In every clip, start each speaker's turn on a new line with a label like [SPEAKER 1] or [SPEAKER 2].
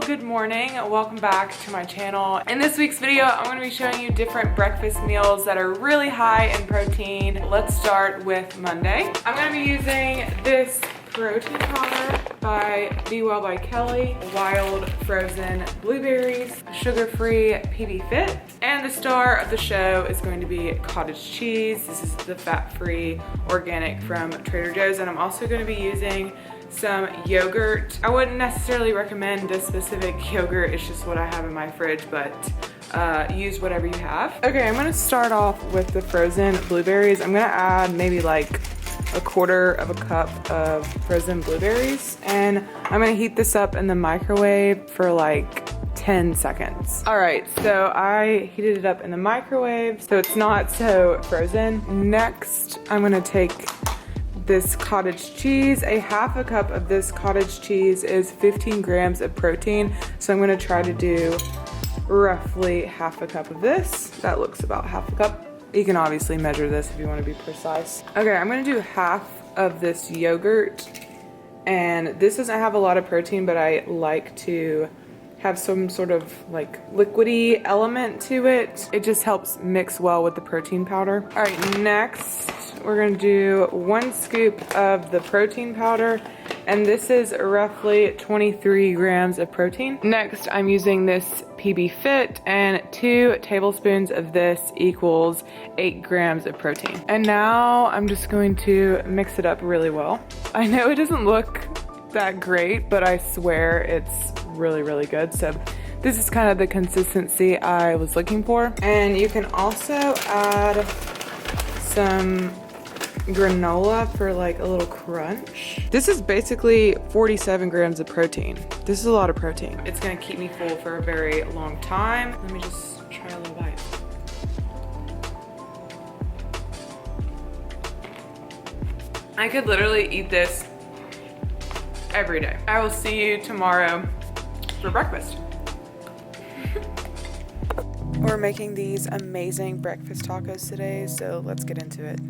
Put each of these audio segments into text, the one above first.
[SPEAKER 1] good morning. Welcome back to my channel. In this week's video, I'm going to be showing you different breakfast meals that are really high in protein. Let's start with Monday. I'm going to be using this protein powder by Be Well by Kelly, wild frozen blueberries, sugar-free PB Fit, and the star of the show is going to be cottage cheese. This is the fat-free organic from Trader Joe's, and I'm also going to be using some yogurt. I wouldn't necessarily recommend this specific yogurt, it's just what I have in my fridge, but use whatever you have. Okay, I'm gonna start off with the frozen blueberries. I'm gonna add maybe like a quarter of a cup of frozen blueberries, and I'm gonna heat this up in the microwave for like 10 seconds. All right, so I heated it up in the microwave so it's not so frozen. Next, I'm gonna take this cottage cheese. A half a cup of this cottage cheese is 15 grams of protein, so I'm gonna try to do roughly half a cup of this. That looks about half a cup. You can obviously measure this if you want to be precise. Okay, I'm gonna do half of this yogurt, and this doesn't have a lot of protein, but I like to have some sort of like liquidy element to it. It just helps mix well with the protein powder. All right, next we're gonna do 1 scoop of the protein powder, and this is roughly 23 grams of protein. Next, I'm using this PB Fit, and 2 tablespoons of this equals 8 grams of protein. And now I'm just going to mix it up really well. I know it doesn't look that great, but I swear it's really, really good. So this is kind of the consistency I was looking for. And you can also add some granola for like a little crunch. This is basically 47 grams of protein. This is a lot of protein. It's gonna keep me full for a very long time. Let me just try a little bite. I could literally eat this every day. I will see you tomorrow for breakfast. We're making these amazing breakfast tacos today, so let's get into it.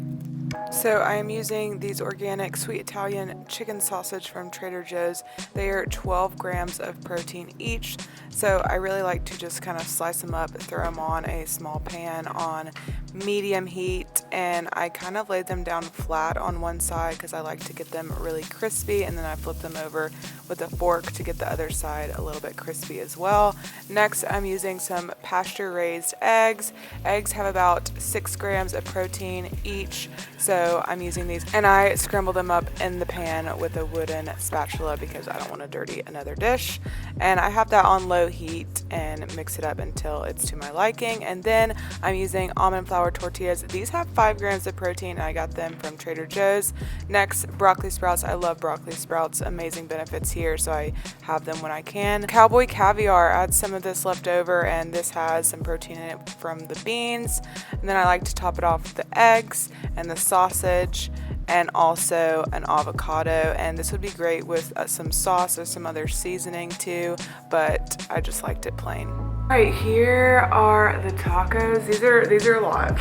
[SPEAKER 1] So I am using these organic sweet Italian chicken sausage from Trader Joe's. They are 12 grams of protein each, so I really like to just kind of slice them up, throw them on a small pan on medium heat, and I kind of laid them down flat on one side because I like to get them really crispy, and then I flip them over with a fork to get the other side a little bit crispy as well. Next, I'm using some pasture-raised eggs. Eggs have about 6 grams of protein each, so I'm using these, and I scramble them up in the pan with a wooden spatula because I don't want to dirty another dish. And I have that on low heat and mix it up until it's to my liking. And then I'm using almond flour tortillas. These have 5 grams of protein, and I got them from Trader Joe's. Next, broccoli sprouts. I love broccoli sprouts. Amazing benefits here, so I have them when I can. Cowboy caviar. I had some of this left over, and this has some protein in it from the beans. And then I like to top it off with the eggs and the sausage, and also an avocado, and this would be great with some sauce or some other seasoning too, but I just liked it plain. All right, here are the tacos. These are a lot.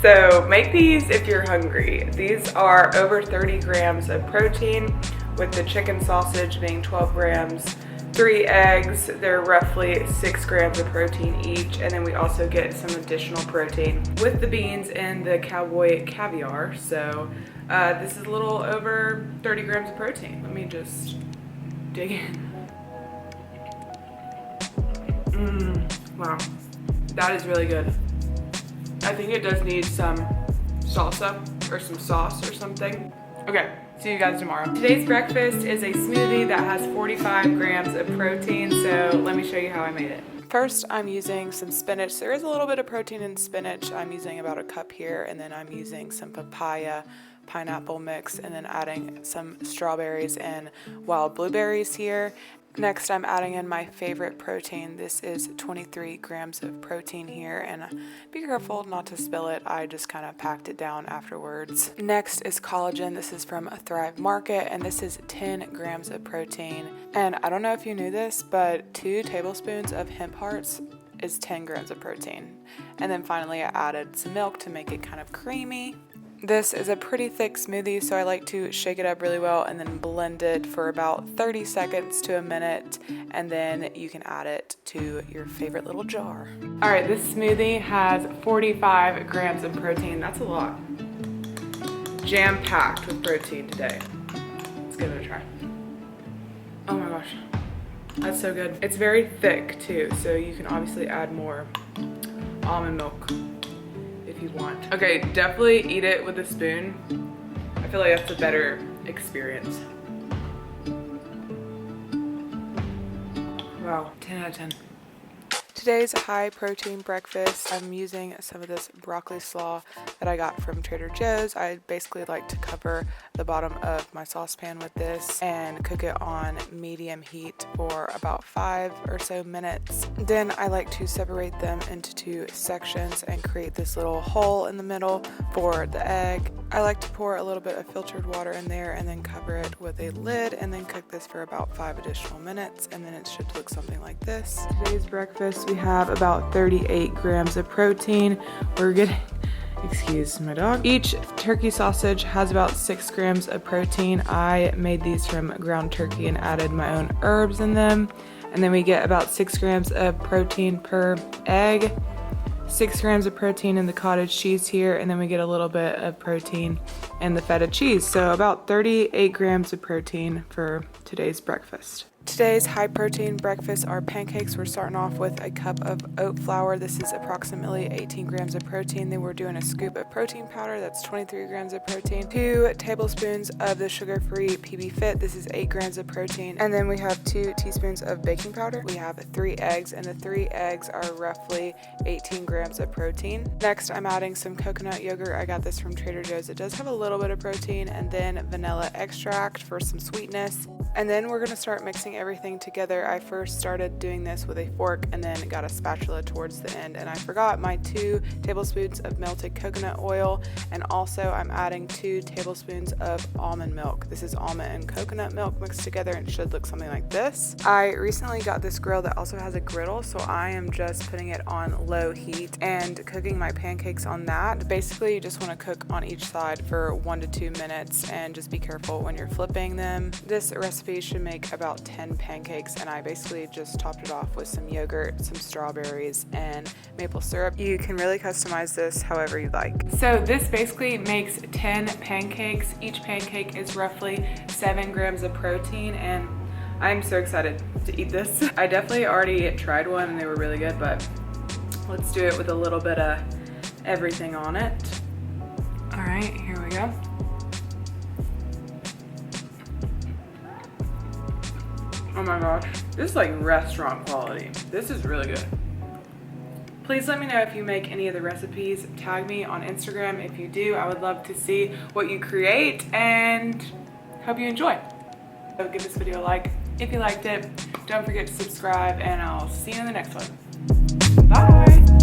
[SPEAKER 1] So make these if you're hungry. These are over 30 grams of protein, with the chicken sausage being 12 grams. 3 eggs, they're roughly 6 grams of protein each, and then we also get some additional protein with the beans and the cowboy caviar. So this is a little over 30 grams of protein. Let me just dig in. Wow, that is really good. I think it does need some salsa or some sauce or something. Okay. See you guys tomorrow. Today's breakfast is a smoothie that has 45 grams of protein, so let me show you how I made it. First, I'm using some spinach. There is a little bit of protein in spinach. I'm using about a cup here, and then I'm using some papaya pineapple mix, and then adding some strawberries and wild blueberries here. Next, I'm adding in my favorite protein. This is 23 grams of protein here, and be careful not to spill it. I just kind of packed it down afterwards. Next is collagen. This is from Thrive Market, and this is 10 grams of protein. And I don't know if you knew this, but 2 tablespoons of hemp hearts is 10 grams of protein. And then finally, I added some milk to make it kind of creamy. This is a pretty thick smoothie, so I like to shake it up really well and then blend it for about 30 seconds to a minute, and then you can add it to your favorite little jar. All right, this smoothie has 45 grams of protein. That's a lot. Jam-packed with protein today. Let's give it a try. Oh my gosh, that's so good. It's very thick too, so you can obviously add more almond milk if you want. Okay, definitely eat it with a spoon. I feel like that's a better experience. Wow, 10 out of 10. Today's high protein breakfast, I'm using some of this broccoli slaw that I got from Trader Joe's. I basically like to cover the bottom of my saucepan with this and cook it on medium heat for about 5 or so minutes. Then I like to separate them into 2 sections and create this little hole in the middle for the egg. I like to pour a little bit of filtered water in there and then cover it with a lid and then cook this for about 5 additional minutes, and then it should look something like this. Today's breakfast, we have about 38 grams of protein. We're getting, excuse my dog. Each turkey sausage has about 6 grams of protein. I made these from ground turkey and added my own herbs in them. And then we get about 6 grams of protein per egg. 6 grams of protein in the cottage cheese here, and then we get a little bit of protein in the feta cheese. So about 38 grams of protein for today's breakfast. Today's high protein breakfast are pancakes. We're starting off with a cup of oat flour. This is approximately 18 grams of protein. Then we're doing a scoop of protein powder. That's 23 grams of protein. 2 tablespoons of the sugar-free PB Fit. This is 8 grams of protein. And then we have 2 teaspoons of baking powder. We have 3 eggs, and the 3 eggs are roughly 18 grams of protein. Next, I'm adding some coconut yogurt. I got this from Trader Joe's. It does have a little bit of protein, and then vanilla extract for some sweetness. And then we're gonna start mixing everything together. I first started doing this with a fork and then got a spatula towards the end, and I forgot my 2 tablespoons of melted coconut oil, and also I'm adding 2 tablespoons of almond milk. This is almond and coconut milk mixed together, and it should look something like this. I recently got this grill that also has a griddle, so I am just putting it on low heat and cooking my pancakes on that. Basically, you just want to cook on each side for 1 to 2 minutes, and just be careful when you're flipping them. This recipe should make about 10 pancakes, and I basically just topped it off with some yogurt, some strawberries, and maple syrup. You can really customize this however you like. So this basically makes 10 pancakes. Each pancake is roughly 7 grams of protein, and I'm so excited to eat this. I definitely already tried one and they were really good, but let's do it with a little bit of everything on it. All right, here we go. Oh my gosh, this is like restaurant quality. This is really good. Please let me know if you make any of the recipes. Tag me on Instagram if you do. I would love to see what you create, and hope you enjoy. So give this video a like if you liked it. Don't forget to subscribe, and I'll see you in the next one. Bye.